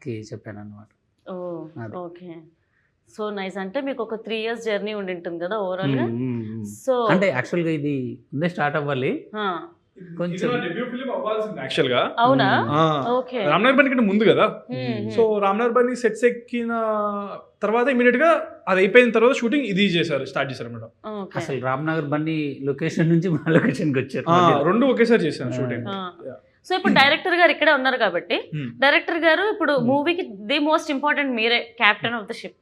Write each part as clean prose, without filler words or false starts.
కి చెప్పానన్నమాట. ఓహ్! అది. Okay. So nice. అంటే మీకు ఒక 3 ఇయర్స్ జర్నీ ఉండింటుంది కదా ఓవరాల్‌గా. హ్మ్. హ్మ్. హ్మ్. సో అంటే యాక్చువల్‌గా ఇది ముందే స్టార్ట్ అవ్వాలి. ఆ! ఇది కొంచెం నా డెబ్యూ ఫిల్మ్ అవ్వాల్సింది యాక్చువల్‌గా. అవునా? ఓకే. రామ్‌నగర్ బన్నీ కంటే ముందు కదా. హ్మ్. సో రామ్‌నగర్ బన్నీ సెట్స్ ఎక్కిన తర్వాత ఇమీడియట్ గా అది అయిపోయిన తర్వాత షూటింగ్ ఇది స్టార్ట్ చేశారు అన్నమాట. ఓకే. అసలు రామ్‌నగర్ బన్నీ లొకేషన్ నుంచి మా లొకేషన్‌కి వచ్చారు. రెండు ఒకేసారి చేశాను షూటింగ్. సో ఇప్పుడు డైరెక్టర్ గారు ఇక్కడే ఉన్నారు కాబట్టి డైరెక్టర్ గారు ఇప్పుడు మూవీకి ది మోస్ట్ ఇంపార్టెంట్ మీరే captain of the ship.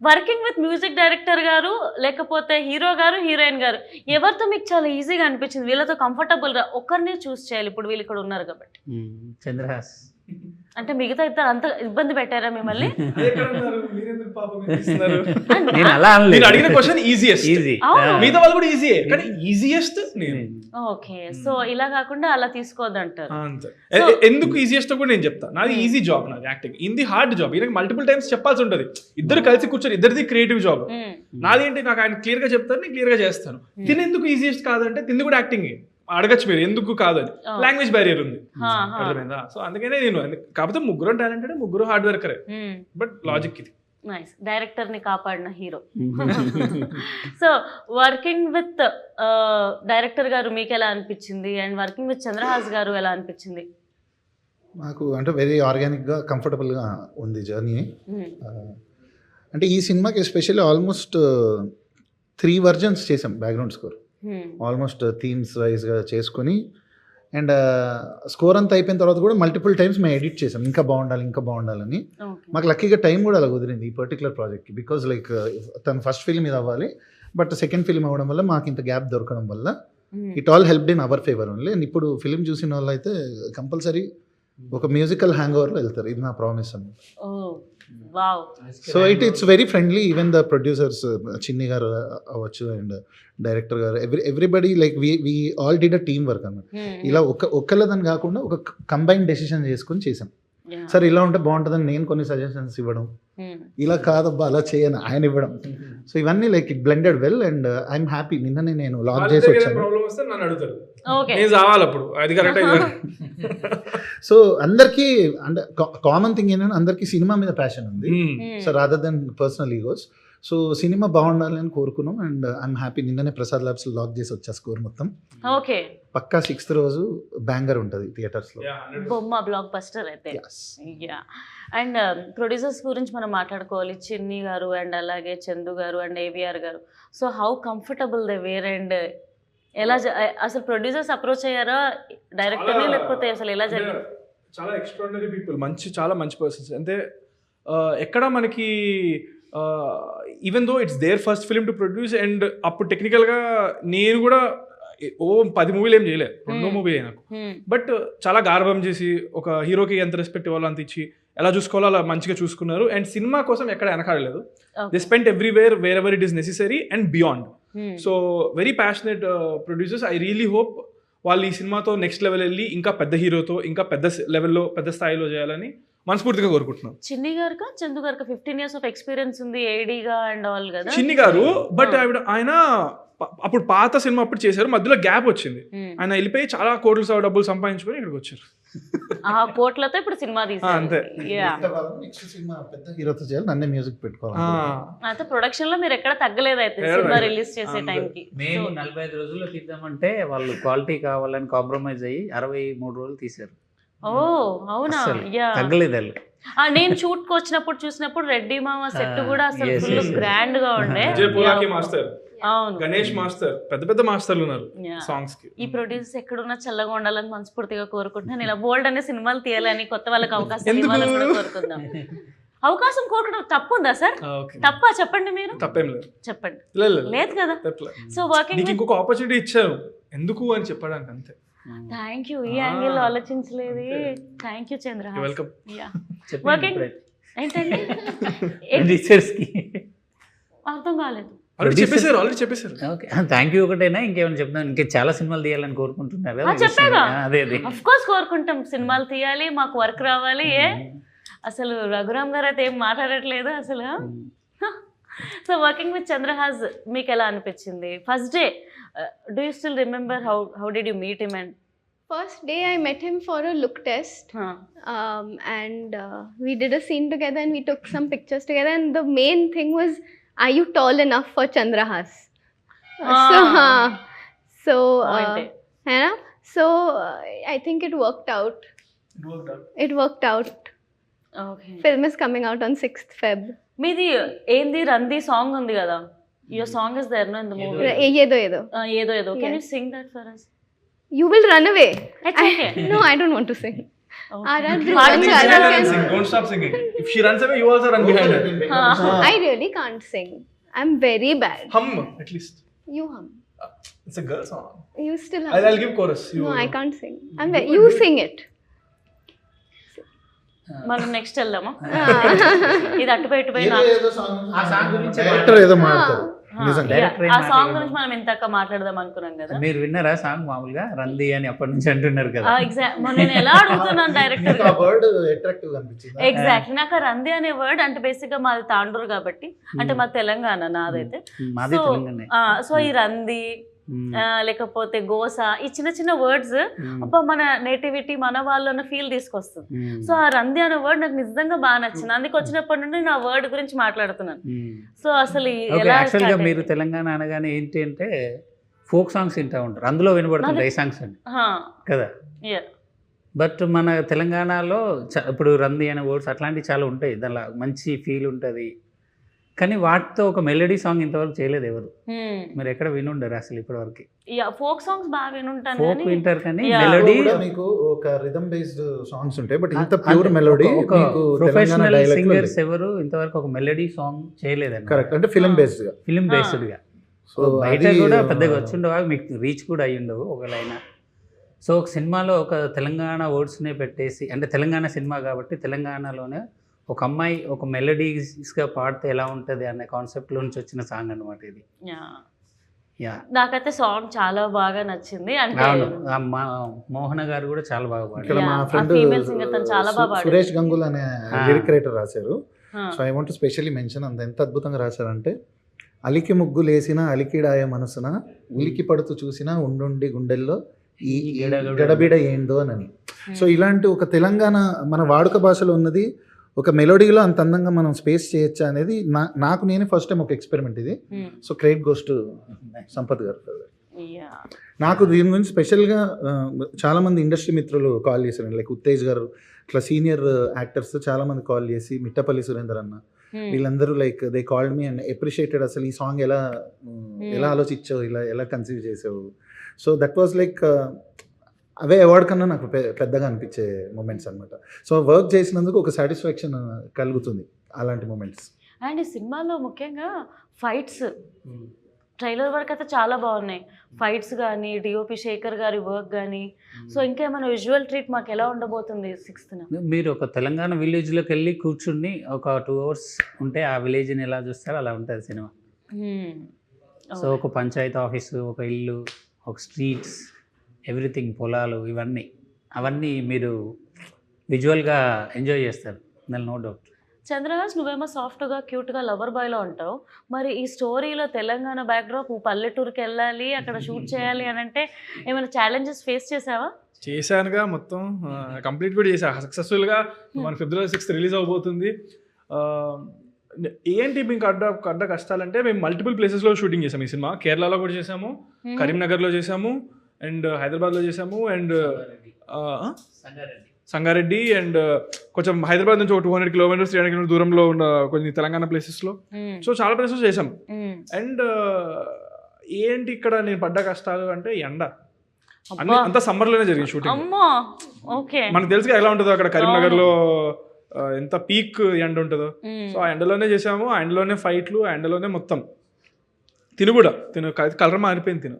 Working with music director గారు లేకపోతే హీరో గారు హీరోయిన్ గారు ఎవరితో మీకు చాలా ఈజీగా అనిపించింది, వీళ్ళతో కంఫర్టబుల్ గా ఒక్కరిని చూస్ చేయాలి ఇప్పుడు వీళ్ళు ఇక్కడ ఉన్నారు కాబట్టి? చంద్రహాస్. అంటే మిగతా ఇద్దరు అంత ఇబ్బంది పెట్టారా మిమ్మల్ని? నేను అలా నేను అనలేదు. అడిగిన క్వశ్చన్ ఈజియెస్ట్. ఈజీ. అవును. మిగతా వాళ్ళు కూడా ఈజీయే కానీ ఈజియెస్ట్ నేను. ఓకే. సో ఇలా కాకుండా అలా తీసుకోవద్దంటారు. అంతే. ఎందుకు ఈజియెస్ట్ కూడా నేను చెప్తా. నాది ఈజీ జాబ్, నాది యాక్టింగ్. ఇది హార్డ్ జాబ్. ఈయనకి మల్టిపుల్ టైమ్స్ చెప్పాల్సి ఉంటుంది. ఇద్దరు కలిసి కూర్చొని ఇద్దరిది క్రియేటివ్ జాబ్. నాది ఏంటి, నాకు ఆయన క్లియర్ గా చెప్తాను, నేను క్లియర్ గా చేస్తాను. తిని ఎందుకు ఈజియెస్ట్ కాదంటే తింది కూడా యాక్టింగ్ అడగచ్చు మీరు ఎందుకు కాదని. లాంగ్వేజ్ బ్యారియర్ ఉంది, అర్థమైందా? సో అందుకనే నేను కాకపోతే ముగ్గురు టాలెంటెడ్, ముగ్గురు హార్డ్ వర్కరే. బట్ లాజిక్ ఇది. నైస్. డైరెక్టర్ ని కాపాడిన hero. So working with director గారు మీకు ఎలా అనిపించింది అండ్ వర్కింగ్ విత్ చంద్రహాస్ గారు ఎలా అనిపించింది? నాకు అంటే వెరీ ఆర్గానిక్గా కంఫర్టబుల్గా ఉంది జర్నీ. అంటే ఈ సినిమాకి ఎస్పెషల్లీ ఆల్మోస్ట్ 3 వర్జన్స్ చేసాం బ్యాక్గ్రౌండ్ స్కోర్. ఆల్మోస్ట్ థీమ్స్ వైజ్గా చేసుకొని అండ్ స్కోర్ అంతా అయిపోయిన తర్వాత కూడా మల్టిపుల్ టైమ్స్ మేము ఎడిట్ చేసాం, ఇంకా బాగుండాలని. మాకు లక్కీగా టైం కూడా అలా కుదిరింది ఈ పర్టికులర్ ప్రాజెక్ట్కి. బికాజ్ లైక్ తన ఫస్ట్ ఫిల్మ్ ఇది అవ్వాలి, బట్ సెకండ్ ఫిల్మ్ అవ్వడం వల్ల మాకు ఇంత గ్యాప్ దొరకడం వల్ల it all helped in our favour only. And ఇప్పుడు ఫిల్మ్ చూసిన వాళ్ళు అయితే కంపల్సరీ ఒక మ్యూజికల్ హ్యాంగ్ ఓవర్లో వెళ్తారు, ఇది నా ప్రామిస్ అన్నమాట. So it's very friendly. Even the producers Chinni గారు అవ్వచ్చు అండ్ డైరెక్టర్ గారు, everybody like we all did a team work అన్నమాట. ఇలా ఒక్కళ్ళదని కాకుండా ఒక కంబైన్ డెసిషన్ చేసుకొని చేసాం. సార్ ఇలా ఉంటే బాగుంటుందని నేను కొన్ని సజెషన్స్ ఇవ్వడం, ఇలా కాదబ్బా అలా చేయను ఆయన ఇవ్వడం. సో ఇవన్నీ like it blended well and I'm happy. నిన్ననే నేను లాంచ్ చేసి వచ్చాను. ప్రాబ్లం వస్తే నన్ను అడుగుతారు, నేను రావాలి అప్పుడు. అది కరెక్ట్. సో అందరికీ అంటే కామన్ థింగ్ ఏంటంటే అందరికీ సినిమా మీద ప్యాషన్ ఉంది, so rather than personal egos. So cinema బాగుండాలి అని కోరుకున్నాం అండ్ ఐఎమ్ హ్యాపీ. నిన్ననే ప్రసాద్ ల్యాబ్స్ లాక్ చేసి వచ్చా స్కోర్ మొత్తం. ఓకే. పక్కా 6th రోజు బ్యాంగర్ ఉంటుంది థియేటర్స్లో. బొమ్మ బ్లాక్ బస్టర్ అయితే. అండ్ ప్రొడ్యూసర్స్ గురించి మనం మాట్లాడుకోవాలి. చిన్ని గారు అండ్ అలాగే చందు గారు అండ్ ఏవిఆర్ గారు. So how comfortable they were and ఎలా అసలు ప్రొడ్యూసర్స్ అప్రోచ్ అయ్యారా డైరెక్టర్ని, లేకపోతే అసలు ఎలా జరిగింది? చాలా ఎక్స్ట్రాడినరీ పీపుల్, చాలా మంచి పర్సన్స్. అంటే ఎక్కడ మనకి even though it's their first film to produce and అప్పుడు టెక్నికల్గా నేను కూడా 10 మూవీలు ఏం చేయలేదు, 2 మూవీ నాకు. బట్ చాలా గార్భం చేసి ఒక హీరోకి ఎంత రెస్పెక్ట్ ఇవ్వాలో అంత ఇచ్చి ఎలా చూసుకోవాలో అలా మంచిగా చూసుకున్నారు. అండ్ సినిమా కోసం ఎక్కడ వెనకాడలేదు. They spent everywhere wherever it is necessary and beyond. So very passionate producers. I really hope వాళ్ళు ఈ సినిమాతో నెక్స్ట్ లెవెల్ వెళ్ళి ఇంకా పెద్ద హీరోతో ఇంకా పెద్ద లెవెల్లో పెద్ద స్థాయిలో చేయాలని మనస్ఫూర్తిగా కోరుకుంటున్నాం. చిన్ని గారు చందు గారు 15 years ఆఫ్ ఎక్స్పీరియన్స్ ఉంది ఏడీగా అండ్ ఆల్ కదా. చిన్ని గారు బట్ ఆయన అప్పుడు పాత సినిమా అప్పుడు చేశారు, మధ్యలో గ్యాప్ వచ్చింది. ఆయన వెళ్ళిపోయి చాలా కోట్ల డబ్బులు సంపాదించుకొని ఇక్కడికి వచ్చారు. ఆ కోట్లతో ఇప్పుడు సినిమా తీశారు. అంతే. నెక్స్ట్ సినిమా పెద్ద హీరోతో చేయాలి, నన్నే మ్యూజిక్ పెట్టుకోవాలి. అయితే ప్రొడక్షన్ లో మీరు ఎక్కడ తగ్గలేదు అయితే సినిమా రిలీజ్ చేసే టైంకి. మేము 45 రోజుల్లో తీద్దామంటే వాళ్ళు క్వాలిటీ కావాలని కాంప్రమైజ్ అయ్యి 63 రోజులు తీశారు. ఓ అవునా? తగ్గలేదు వాళ్ళు. నేను షూట్ కి వచ్చినప్పుడు చూసినప్పుడు రెడ్డి మామ సెట్ కూడా అసలు ఫుల్ గ్రాండ్ గా ఉండే. మాస్టర్, అవును, గణేష్ మాస్టర్, పెద్ద మాస్టర్లు ఉన్నారు సాంగ్స్ కి. ఈ ప్రొడ్యూసర్స్ ఎక్కడున్నా చల్లగా ఉండాలని మనస్ఫూర్తిగా కోరుకుంటున్నాను. ఇలా బోల్డ్ అనే సినిమాలు తీయాలని, కొత్త వాళ్ళకి అవకాశం ఇవ్వాలని కూడా కోరుకుందాం. అవకాశం కోరుకోవడం తప్పు ఉందా సార్? తప్ప చెప్పండి, మీరు తప్పేం లేదు చెప్పండి. లేదు కదా. సో వర్కింగ్ ఇంకొక ఆపర్చునిటీ ఇచ్చారు ఎందుకు అని చెప్పడానికి అంతే. Thank you. ఈ యాంగిల్ ఆలోచించలేదు. Thank you Chandra. Welcome. Working ఏంటండి అర్థం కాలేదు. చెప్పేశారు. ఓకే, థ్యాంక్ యూ ఒకటేనా ఇంకేమైనా చెప్తాను? ఇంకా చాలా సినిమాలు తీయాలని కోరుకుంటున్నారు. చెప్పాగా, అదే ఆఫ్ కోర్స్ కోరుకుంటాం. సినిమాలు తీయాలి, మాకు వర్క్ రావాలి. అసలు రఘురామ్ గారు అయితే ఏం మాట్లాడట్లేదు అసలు. సో వర్కింగ్ విత్ చంద్రహాస్ మీకు ఎలా అనిపించింది? First day do you still remember how did you meet him and First day I met him for a look test, and we did a scene together and we took some pictures together, and the main thing was, are you tall enough for Chandrahas? So है ना? So I think it worked out. It worked out. Okay. Film is coming out on 6th Feb. మీది ఏంది రంది song ఉంది కదా, your song is there no in the movie. ఏదో ఏదో. ఏదో ఏదో. Can you sing that for us? You will run away. It's okay. No, I don't want to sing. Okay. Don't stop singing. If she runs away, you also run behind her. I really can't sing. I'm very bad. Hum at least. You hum. It's a girl song. You still hum. I'll give chorus. No, I can't sing. You sing it. మనం next వెళ్దామా? ఇది అటుపోయి ఆ song గురించి director ఏదో మాట్లాడతారు నిజంగా. ఆ song గురించి మనం ఇంతక మాట్లాడదాం అనుకున్నాం కదా. మీరు విన్నారా సాంగ్? మామూలుగా రంది అని అప్పటి నుంచి అంటున్నారు కదా. నేను ఎలా అడుగుతున్నాను డైరెక్టర్ ఆ వర్డ్ అట్రాక్టివ్ అనిపించింది. ఎగ్జాక్ట్లీ. నాకు ఆ రంది అనే వర్డ్ అంటే బేసిక్ గా మాది తాండూరు కాబట్టి, అంటే మా తెలంగాణ నాదైతే. మాది తెలంగాణ. సో ఈ రంది లేకపోతే గోస, ఈ చిన్న చిన్న వర్డ్స్ అబ్బా మన నేటివిటీ మన వాళ్ళన్న ఫీల్ తీసుకొస్తుంది. సో ఆ రంది అనే వర్డ్ నాకు నిజంగా బాగా నచ్చింది. అందుకు వచ్చినప్పటి నుండి నా వర్డ్ గురించి మాట్లాడుతున్నాను. సో అసలు యాక్చువల్గా మీరు తెలంగాణ అనగానే ఏంటి అంటే ఫోక్ సాంగ్స్ వింటూ ఉంటారు, అందులో వినబడుతుంది ఈ సాంగ్స్ అండి కదా. బట్ మన తెలంగాణలో ఇప్పుడు రంది అనే వర్డ్స్ అట్లాంటివి చాలా ఉంటాయి, దానిలో మంచి ఫీల్ ఉంటుంది. కానీ వాటితో ఒక మెలోడీ సాంగ్ ఇంతవరకు చేయలేదు ఎవరు. మీరు ఎక్కడ వినుండరు అసలు ఇప్పటివరకు. ఫోక్ సాంగ్స్ బాగా వినుంటాను, ఫోక్ వింటారు కానీ మెలోడీ మీకు ఒక రిథమ్ బేస్డ్ సాంగ్స్ ఉంటాయి, బట్ ఇంత ప్యూర్ మెలోడీ ఒక ప్రొఫెషనల్ సింగర్స్ ఎవరు ఇంతవరకు ఒక మెలోడీ సాంగ్ చేయలేదండి. కరెక్ట్. అంటే ఫిల్మ్ బేస్డ్ గా, ఫిల్మ్ బేస్డ్ గా. సో బయట కూడా పెద్దగా వచ్చి ఉండవు, మీకు రీచ్ కూడా అయ్యి ఉండవు ఒకవేళ. సో ఒక సినిమాలో ఒక తెలంగాణ వర్డ్స్నే పెట్టేసి, అంటే తెలంగాణ సినిమా కాబట్టి తెలంగాణలోనే ఒక అమ్మాయి ఒక మెలోడీస్గా పాడితే ఎలా ఉంటుంది అనే కాన్సెప్ట్ నుంచి వచ్చిన సాంగ్ అనమాట ఇది. నాకైతే సాంగ్ చాలా బాగా నచ్చింది. అంటే మోహన గారు కూడా చాలా బాగా పాడారు. ఇక్కడ మా ఫ్రెండ్ సురేష్ గంగుల్ అనే లిరిక్ రైటర్ రాశారు. So I want to specially mention, అంత ఎంత అద్భుతంగా రాశారంటే, అలికి ముగ్గులేసిన అలికిడాయ మనసున ఉలికి పడుతూ చూసిన ఉండుండి గుండెల్లో ఈ గడబిడ ఏందో అని. సో ఇలాంటి ఒక తెలంగాణ మన వాడుక భాషలో ఉన్నది ఒక మెలోడీలో అంత అందంగా మనం స్పేస్ చేయొచ్చా అనేది నాకు నేనే ఫస్ట్ టైం ఒక ఎక్స్పెరిమెంట్ ఇది. So credit goes to Sampath గారు. నాకు దీని గురించి స్పెషల్గా చాలామంది ఇండస్ట్రీ మిత్రులు కాల్ చేశారు, లైక్ ఉత్తేజ్ గారు, ఇట్లా సీనియర్ యాక్టర్స్ చాలామంది కాల్ చేసి, మిట్టపల్లి సురేందర్ అన్న, వీళ్ళందరూ like they called me and appreciated. అసలు ఈ సాంగ్ ఎలా ఆలోచించావు, ఎలా కన్సీవ్ చేసావు. So that was like away award కన్నా నాకు పెద్దగా అనిపించే మూమెంట్స్ అనమాట. సో వర్క్ చేసినందుకు ఒక సాటిస్ఫాక్షన్ కలుగుతుంది అలాంటి మూమెంట్స్. అండ్ ఈ సినిమాలో ముఖ్యంగా ఫైట్స్, ట్రైలర్ వర్క్ అయితే చాలా బాగున్నాయి. ఫైట్స్ కానీ, డిఓపి శేఖర్ గారి వర్క్ కానీ. సో ఇంకేమైనా విజువల్ ట్రీట్ మాకు ఎలా ఉండబోతుంది 6th? మీరు ఒక తెలంగాణ విలేజ్లోకి వెళ్ళి కూర్చుని ఒక 2 hours ఉంటే ఆ విలేజ్ని ఎలా చూస్తారో అలా ఉంటుంది సినిమా. సో ఒక పంచాయతీ ఆఫీసు, ఒక ఇల్లు, ఒక స్ట్రీట్స్, ఎవ్రీథింగ్, పొలాలు, అవన్నీ మీరు విజువల్గా ఎంజాయ్ చేస్తారు, దాని నో డౌట్. చంద్రహాస్, నువ్వేమో సాఫ్ట్గా క్యూట్గా లవర్ బాయ్లో ఉంటావు. మరి ఈ స్టోరీలో తెలంగాణ బ్యాక్డ్రాప్, పల్లెటూరుకి వెళ్ళాలి, అక్కడ షూట్ చేయాలి అని అంటే ఏమైనా ఛాలెంజెస్ ఫేస్ చేసావా? చేశానుగా, మొత్తం కంప్లీట్ కూడా చేశా సక్సెస్ఫుల్గా. మన February 6th రిలీజ్ అవబోతుంది. ఏంటి మీకు అడ్డ కష్టాలంటే, మేము మల్టిపుల్ ప్లేసెస్లో షూటింగ్ చేసాము ఈ సినిమా. కేరళలో కూడా చేసాము, కరీంనగర్లో చేసాము, అండ్ హైదరాబాద్లో చేసాము, అండ్ సంగారెడ్డి, అండ్ కొంచెం హైదరాబాద్ నుంచి ఒక 200 kilometers 300 kilometers దూరంలో ఉన్న కొన్ని తెలంగాణ ప్లేసెస్లో. సో చాలా ప్లేసెస్ చేసాం. అండ్ ఏంటి ఇక్కడ నేను పడ్డ కష్టాలు అంటే, ఎండ అంత సమ్మర్లోనే జరిగింది షూటింగ్. మనకు తెలుసుగా ఎలా ఉంటుందో అక్కడ కరీంనగర్లో ఎంత పీక్ ఎండ ఉంటుందో. సో ఆ ఎండలోనే చేసాము, ఆ ఎండలోనే ఫైట్లు, ఆ ఎండలోనే మొత్తం. తిను కలర్ మారిపోయింది తిను.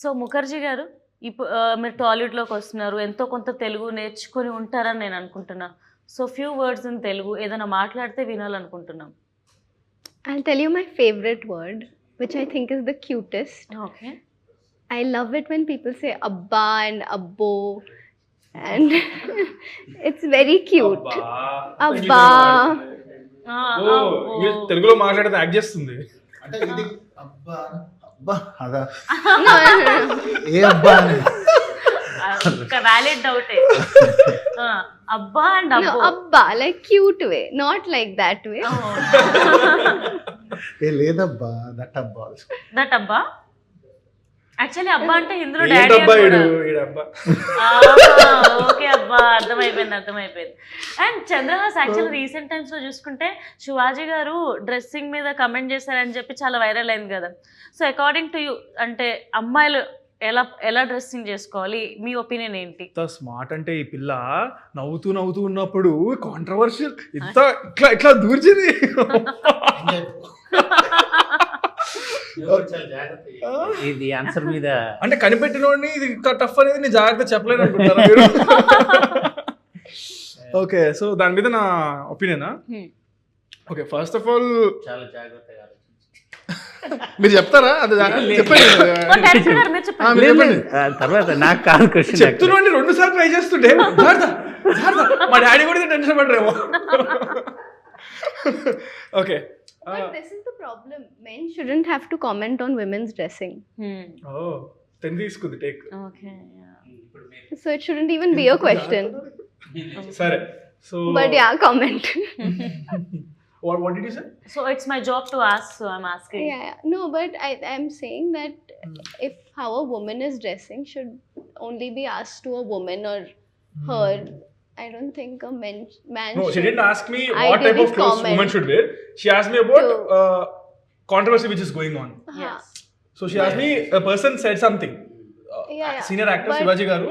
సో ముఖర్జీ గారు, ఇప్పుడు మీరు టాలీవుడ్లోకి వస్తున్నారు, ఎంతో కొంత తెలుగు నేర్చుకొని ఉంటారని నేను అనుకుంటున్నా. So few words in Telugu ఏదైనా మాట్లాడితే వినాలనుకుంటున్నాం. I'll tell you my favorite word, which I think is the cutest. Okay. I love it when people say abba and abbo, and it's very cute. Abba. తెలుగులో మాట్లాడితే act చేస్తుంది. అంటే ఇది అబ్బా అబ్బా అదా No, no, no. ఏ అబ్బా అని ఒక వ్యాలిడ్ డౌటే అబ్బా అండ్ No, అబ్బో abba, like cute way, not like that way. ఏ లేదబ్బా దట్ అబ్బా దట్ అబ్బా యాక్చువల్లీ అబ్బా అంటే హిందీలో డాడీ ఏంటబ్బా ఈడబ్బా ఓకే అబ్బా అర్థమైపోయింది and Chandrahas actually recent times లో చూసుకుంటే శివాజీ గారు డ్రెస్సింగ్ మీద కమెంట్ చేశారని చెప్పి చాలా వైరల్ అయింది కదా సో అకార్డింగ్ టు యూ అంటే అమ్మాయిలు ఎలా డ్రెస్సింగ్ చేసుకోవాలి మీ ఒపీనియన్ ఏంటి ఇంత స్మార్ట్ అంటే ఈ పిల్ల నవ్వుతూ ఉన్నప్పుడు కాంట్రవర్షియల్ ఇంత ఇట్లా దూర్చింది. ఇది ఆన్సర్ మీద అంటే కనిపెట్టినోడిని ఇది ఇంత టఫ్ అనేది నేను జాగ్రత్త చెప్పలేను అనుకుంటారా మీరు? ఓకే, సో దాని మీద నా ఒపీనియనా? ఓకే, ఫస్ట్ ఆఫ్ ఆల్ చాలా జాగ్రత్తగా మీరు చెప్తారా? అది చెప్పండి. డైరెక్టర్ గారు మీరు చెప్పండి. మీరు చెప్పండి. తర్వాత నాకు కాదు క్వశ్చన్. చెప్తున్నాండి 2 సార్లు ట్రై చేస్తుంటే మా డాడీ కూడా టెన్షన్ పడరేమో. Okay, But this is the problem. Men shouldn't have to comment on women's dressing. ఓ 10 తీసుకుంది take. Okay So it shouldn't even be a question. సరే, so But yeah, comment. what did you say? So it's my job to ask so I'm asking Yeah. No, but I'm saying that if how a woman is dressing should only be asked to a woman or her. I don't think a man No, she should. didn't ask me I what type of didn't clothes comment. women should wear. She asked me about controversy which is going on. Huh. So she asked me, a person said something. Yeah. Senior actor But- Shivaji garu